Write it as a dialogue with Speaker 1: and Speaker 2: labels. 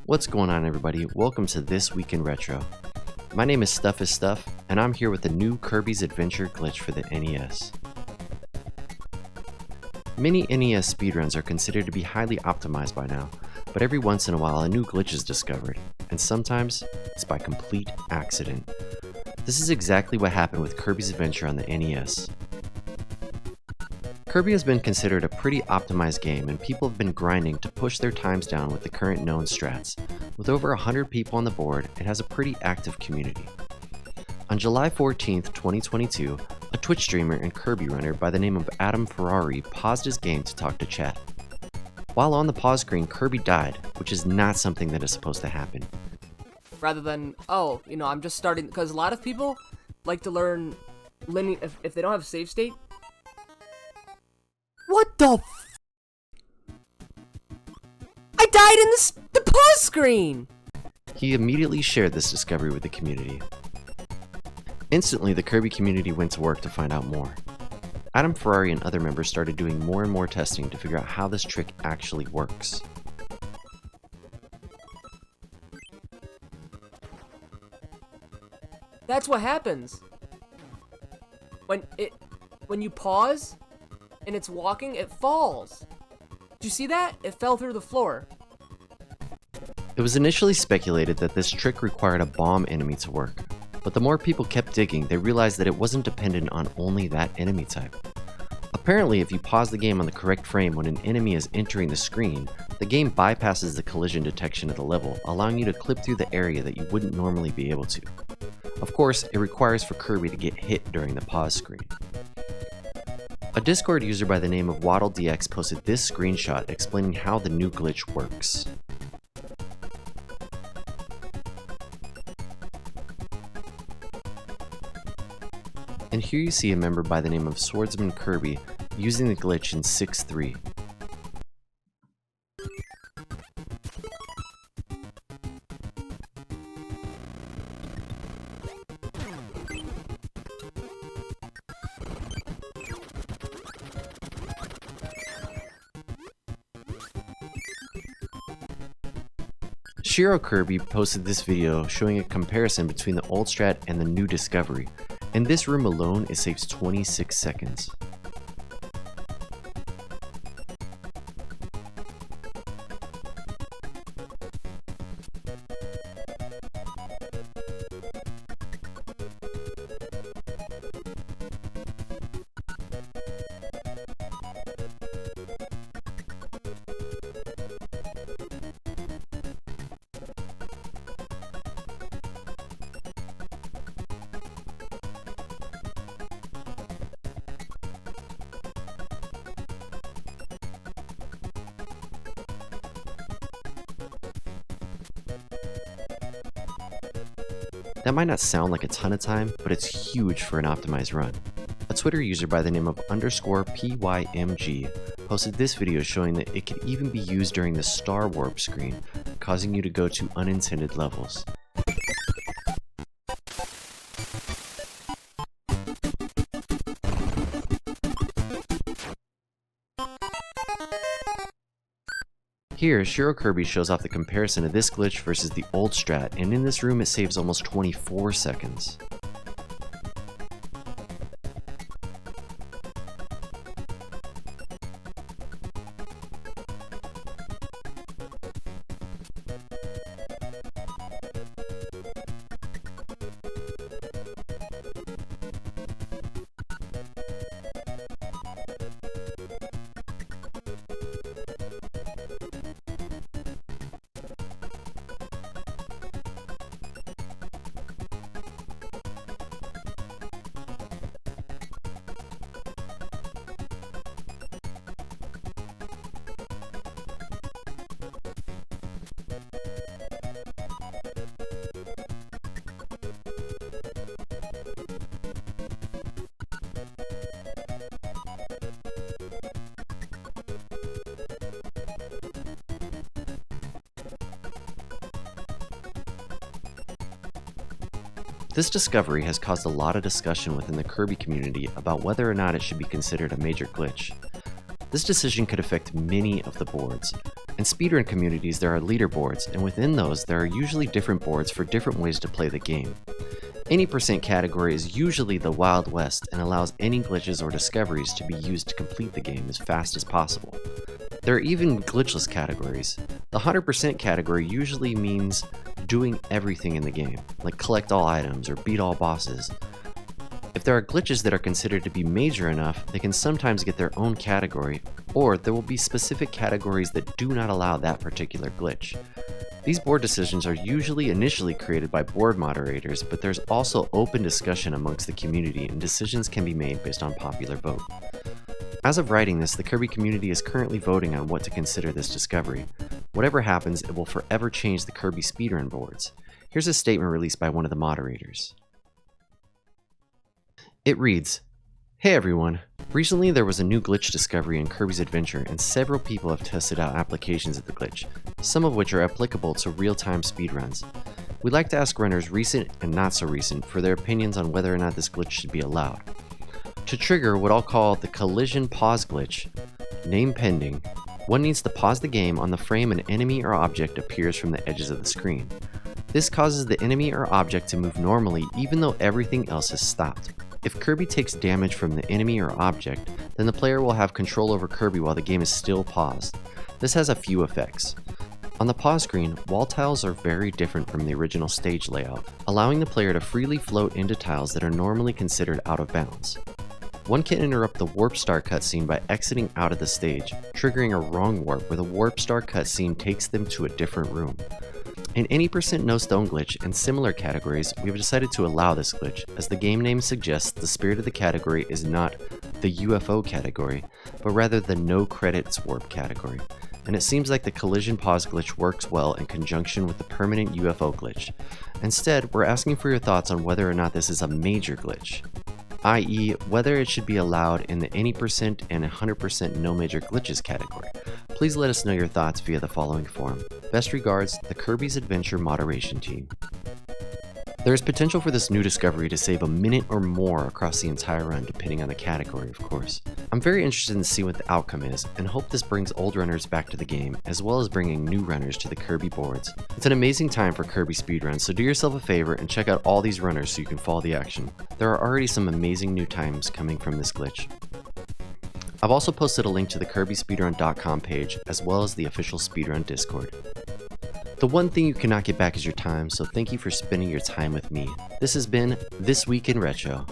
Speaker 1: What's going on, everybody? Welcome to This Week in Retro. My name is Stuff is Stuff, and I'm here with the new Kirby's Adventure glitch for the NES. Many NES speedruns are considered to be highly optimized by now, but every once in a while a new glitch is discovered, and sometimes it's by complete accident. This is exactly what happened with Kirby's Adventure on the NES. Kirby has been considered a pretty optimized game, and people have been grinding to push their times down with the current known strats. With over 100 people on the board, it has a pretty active community. On July 14th, 2022, a Twitch streamer and Kirby runner by the name of AdamFerrari paused his game to talk to chat. While on the pause screen, Kirby died, which is not something that is supposed to happen.
Speaker 2: Rather than, I'm just starting, because a lot of people like to learn linear, if they don't have a save state. What the I died in the pause screen!
Speaker 1: He immediately shared this discovery with the community. Instantly, the Kirby community went to work to find out more. AdamFerrari and other members started doing more and more testing to figure out how this trick actually works.
Speaker 2: That's what happens. When you pause and it's walking, it falls. Did you see that? It fell through the floor.
Speaker 1: It was initially speculated that this trick required a bomb enemy to work, but the more people kept digging, they realized that it wasn't dependent on only that enemy type. Apparently, if you pause the game on the correct frame when an enemy is entering the screen, the game bypasses the collision detection of the level, allowing you to clip through the area that you wouldn't normally be able to. Of course, it requires for Kirby to get hit during the pause screen. A Discord user by the name of WaddleDX posted this screenshot explaining how the new glitch works. And here you see a member by the name of Swordsmankirby using the glitch in 6.3. Shirokirby posted this video showing a comparison between the old strat and the new discovery. In this room alone, it saves 26 seconds. That might not sound like a ton of time, but it's huge for an optimized run. A Twitter user by the name of _PYMG posted this video showing that it could even be used during the star warp screen, causing you to go to unintended levels. Here, Shirokirby shows off the comparison of this glitch versus the old strat, and in this room it saves almost 24 seconds. This discovery has caused a lot of discussion within the Kirby community about whether or not it should be considered a major glitch. This decision could affect many of the boards. In speedrun communities, there are leaderboards, and within those, there are usually different boards for different ways to play the game. Any percent category is usually the Wild West and allows any glitches or discoveries to be used to complete the game as fast as possible. There are even glitchless categories. The 100% category usually means doing everything in the game, like collect all items or beat all bosses. If there are glitches that are considered to be major enough, they can sometimes get their own category, or there will be specific categories that do not allow that particular glitch. These board decisions are usually initially created by board moderators, but there's also open discussion amongst the community and decisions can be made based on popular vote. As of writing this, the Kirby community is currently voting on what to consider this discovery. Whatever happens, it will forever change the Kirby speedrun boards. Here's a statement released by one of the moderators. It reads, "Hey everyone, recently there was a new glitch discovery in Kirby's Adventure and several people have tested out applications of the glitch, some of which are applicable to real-time speedruns. We'd like to ask runners recent and not so recent for their opinions on whether or not this glitch should be allowed. To trigger what I'll call the collision pause glitch, name pending, one needs to pause the game on the frame an enemy or object appears from the edges of the screen. This causes the enemy or object to move normally even though everything else has stopped. If Kirby takes damage from the enemy or object, then the player will have control over Kirby while the game is still paused. This has a few effects. On the pause screen, wall tiles are very different from the original stage layout, allowing the player to freely float into tiles that are normally considered out of bounds. One can interrupt the Warp Star cutscene by exiting out of the stage, triggering a wrong warp where the Warp Star cutscene takes them to a different room. In any percent no stone glitch and similar categories, we have decided to allow this glitch, as the game name suggests the spirit of the category is not the UFO category, but rather the no credits warp category. And it seems like the collision pause glitch works well in conjunction with the permanent UFO glitch. Instead, we're asking for your thoughts on whether or not this is a major glitch, i.e. whether it should be allowed in the any percent and 100% no major glitches category. Please let us know your thoughts via the following form. Best regards, the Kirby's Adventure Moderation Team." There is potential for this new discovery to save a minute or more across the entire run, depending on the category, of course. I'm very interested in seeing what the outcome is, and hope this brings old runners back to the game, as well as bringing new runners to the Kirby boards. It's an amazing time for Kirby speedruns, so do yourself a favor and check out all these runners so you can follow the action. There are already some amazing new times coming from this glitch. I've also posted a link to the KirbySpeedrun.com page, as well as the official Speedrun Discord. The one thing you cannot get back is your time, so thank you for spending your time with me. This has been This Week in Retro.